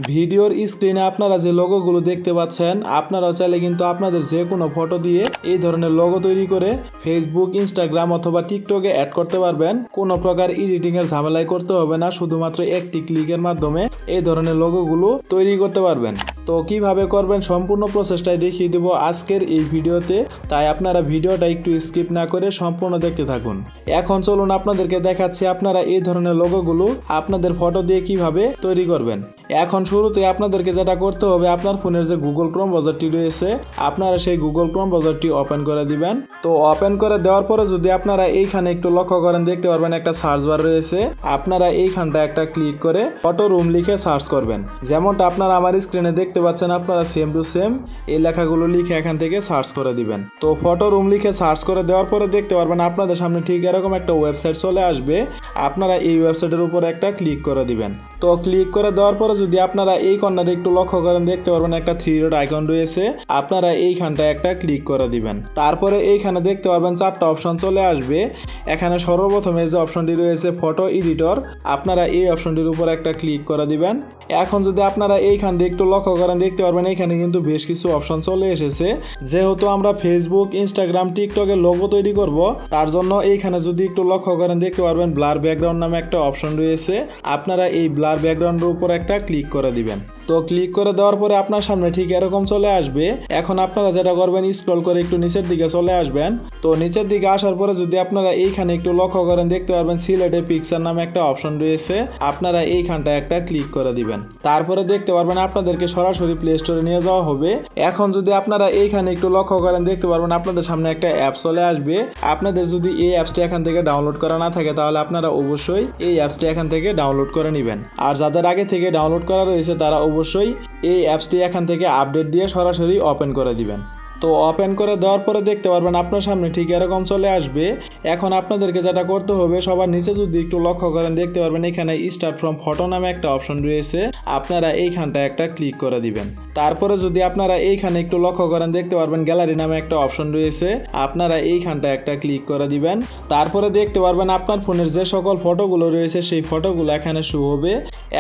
ভিডিওর স্ক্রিনে আপনারা যে লোগোগুলো দেখতে পাচ্ছেন, আপনারাও চাইলে কিন্তু আপনাদের যে কোনো ফটো দিয়ে এই ধরনের লোগো তৈরি করে ফেসবুক, ইনস্টাগ্রাম অথবা টিকটকে অ্যাড করতে পারবেন। কোনো প্রকার এডিটিং এর ঝামেলাই করতে হবে না, শুধুমাত্র একটি ক্লিকের মাধ্যমে এই ধরনের লোগোগুলো তৈরি করতে পারবেন। তো কিভাবে করবেন সম্পূর্ণ প্রসেসটাই দেখিয়ে দেব আজকের এই ভিডিওতে, তাই আপনারা ভিডিওটা একটু স্কিপ না করে সম্পূর্ণ দেখতে থাকুন। এখন চলুন আপনাদেরকে দেখাচ্ছি আপনারা এই ধরনের লোগোগুলো আপনাদের ফটো দিয়ে কিভাবে তৈরি করবেন। এখন শুরুতে আপনাদেরকে যেটা করতে হবে, আপনার ফোনের যে গুগল ক্রোম ব্রাউজারটি রয়েছে আপনারা সেই গুগল ক্রোম ব্রাউজারটি ওপেন করে দিবেন। তো ওপেন করে দেওয়ার পরে যদি আপনারা এইখানে একটু লক্ষ্য করেন, দেখতে পারবেন একটা সার্চ বার রয়েছে। আপনারা এইখানটা একটা ক্লিক করে ফটো রুম লিখে সার্চ করবেন। যেমনটা আপনারা আমার স্ক্রিনে দেখতে পাচ্ছেন, আপনারা সেম টু সেম এই লেখাগুলো লিখে এখান থেকে সার্চ করে দিবেন। তো ফটো রুম লিখে সার্চ করে দেওয়ার পরে দেখতে পারবেন আপনাদের সামনে ঠিক এরকম একটা ওয়েবসাইট চলে আসবে। আপনারা এই ওয়েবসাইটের উপর একটা ক্লিক করে দিবেন। তো ক্লিক করে দেওয়ার পরে যদি আপনারা এই কর্নারে একটু লক্ষ্য করেন, দেখতে পারবেন একটা 3 ডট আইকন রয়েছে। আপনারা এইখানটা একটা ক্লিক করে দিবেন। তারপরে এইখানে দেখতে পারবেন 4টা অপশন চলে আসবে। এখানে সর্বপ্রথমে যে অপশনটি রয়েছে ফটো এডিটর, আপনারা এই অপশনটির উপর একটা ক্লিক করে দিবেন। এখন যদি আপনারা এইখান দিয়ে একটু লক্ষ্য করেন, দেখতে পারবেন এখানে কিন্তু বেশ কিছু অপশন চলে এসেছে। যেহেতু আমরা ফেসবুক, ইনস্টাগ্রাম, টিকটকের লোগো তৈরি করব, তার জন্য এইখানে যদি একটু লক্ষ্য করেন, দেখতে পারবেন ব্লার ব্যাকগ্রাউন্ড নামে একটা অপশন রয়েছে। আপনারা এই ব্লার ব্যাকগ্রাউন্ডের উপর একটা ক্লিক করে দিবেন। তো ক্লিক করে দেওয়ার পরে আপনার সামনে ঠিক এরকম চলে আসবে। এখন আপনারা যেটা করবেন, স্ক্রল করে একটু নিচের দিকে চলে আসবেন। তো নিচের দিকে আসার পরে যদি আপনারা এইখানে একটু লক্ষ্য করেন, দেখতে পারবেন সিলেটে পিকচার নামে একটা অপশন রয়েছে। আপনারা এইখানটা একটা ক্লিক করে দিবেন। তারপরে দেখতে পারবেন আপনাদেরকে সরাসরি প্লে স্টোরে নিয়ে যাওয়া হবে। এখন যদি আপনারা এইখানে একটু লক্ষ্য করেন, দেখতে পারবেন আপনাদের সামনে একটা অ্যাপ চলে আসবে। আপনাদের যদি এই অ্যাপসটি এখান থেকে ডাউনলোড করা না থাকে, তাহলে আপনারা অবশ্যই এই অ্যাপসটি এখান থেকে ডাউনলোড করে নেবেন। আর যাদের আগে থেকে ডাউনলোড করা রয়েছে তারা অবশ্যই এই অ্যাপসটি এখান থেকে আপডেট দিয়ে সরাসরি ওপেন করে দিবেন। তো ওপেন করে দেওয়ার পরে দেখতে পারবেন আপনার সামনে ঠিক এরকম চলে আসবে। এখন আপনাদেরকে যেটা করতে হবে, সবার নিচে যদি একটু লক্ষ্য করেন, দেখতে পারবেন এখানে স্টার্ট ফ্রম ফটো নামে একটা অপশন রয়েছে। আপনারা এইখানটা একটা ক্লিক করে দিবেন। তারপরে যদি আপনারা এইখানে একটু লক্ষ্য করেন, দেখতে পারবেন গ্যালারি নামে একটা অপশন রয়েছে। আপনারা এইখানটা একটা ক্লিক করে দিবেন। তারপরে দেখতে পারবেন আপনার ফোনের যে সকল ফটোগুলো রয়েছে সেই ফটোগুলো এখানে শো হবে।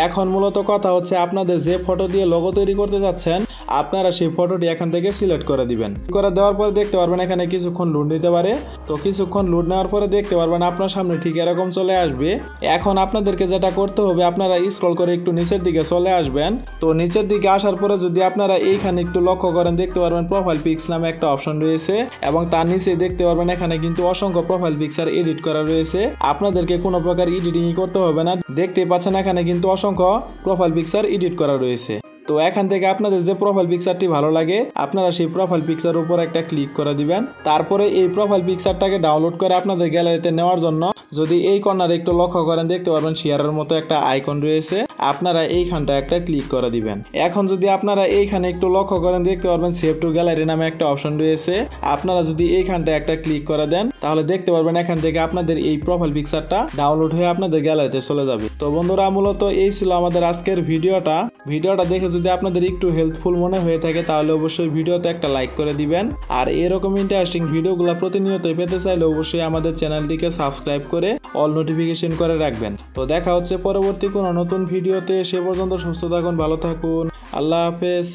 এখন মূলত কথা হচ্ছে, আপনাদের যে ফটো দিয়ে লোগো তৈরি করতে যাচ্ছেন আপনারা সেই ফটোটি এখান থেকে সিলেক্ট করে দিবেন। করে দেওয়ার পরে দেখতে পারবেন এখানে কিছুক্ষণ লোড নিতে পারে। তো কিছুক্ষণ লোড নেওয়ার পরে দেখতে পারবেন আপনার সামনে ঠিক এরকম চলে আসবে। এখন আপনাদেরকে যেটা করতে হবে, আপনারা স্ক্রল করে একটু নিচের দিকে চলে আসবেন। তো নিচের দিকে আসার পরে যদি আপনারা এইখানে একটু লক্ষ্য করেন, দেখতে পারবেন প্রোফাইল পিকস নামে একটা অপশন রয়েছে এবং তার নিচে দেখতে পারবেন এখানে কিন্তু অসংখ্য প্রোফাইল পিকচার এডিট করা রয়েছে। আপনাদেরকে কোনো প্রকার এডিটিং করতে হবে না। দেখতেই পাচ্ছেন এখানে কিন্তু অসংখ্য প্রোফাইল পিকচার এডিট করা রয়েছে। তো এখান থেকে আপনাদের যে প্রোফাইল পিকচারটি ভালো লাগে আপনারা সেই প্রোফাইল পিকচার উপর একটা ক্লিক করে দিবেন। তারপরে এই প্রোফাইল পিকচারটাকে ডাউনলোড করে আপনাদের গ্যালারিতে নেওয়ার জন্য যদি এই কর্নারে একটু লক্ষ্য করেন, দেখতে পারবেন শেয়ারের মতো একটা আইকন রয়েছে। আপনারা এইখানটা একটা ক্লিক করে দিবেন। এখন যদি আপনারা এইখানে একটু লক্ষ্য করেন, দেখতে পারবেন সেভ টু গ্যালারি নামে একটা অপশন রয়েছে। আপনারা যদি এইখানটা একটা ক্লিক করে দেন, তাহলে দেখতে পারবেন এখান থেকে আপনাদের এই প্রোফাইল পিকচারটা ডাউনলোড হয়ে আপনাদের গ্যালারিতে চলে যাবে। তো বন্ধুরা, মূলত এই ছিল আমাদের আজকের ভিডিওটা দেখে যদি আপনাদের একটু হেল্পফুল মনে হয়ে থাকে, তাহলে অবশ্যই ভিডিওতে একটা লাইক করে দিবেন। আর এরকম ইন্টারেস্টিং ভিডিওগুলো প্রতিনিয়ত পেতে চাইলে অবশ্যই আমাদের চ্যানেলটিকে সাবস্ক্রাইব করে অল নোটিফিকেশন করে রাখবেন। তো দেখা হচ্ছে পরবর্তী কোনো নতুন ভিডিওতে। সে পর্যন্ত সুস্থ থাকুন, ভালো থাকুন, আল্লাহ হাফেজ।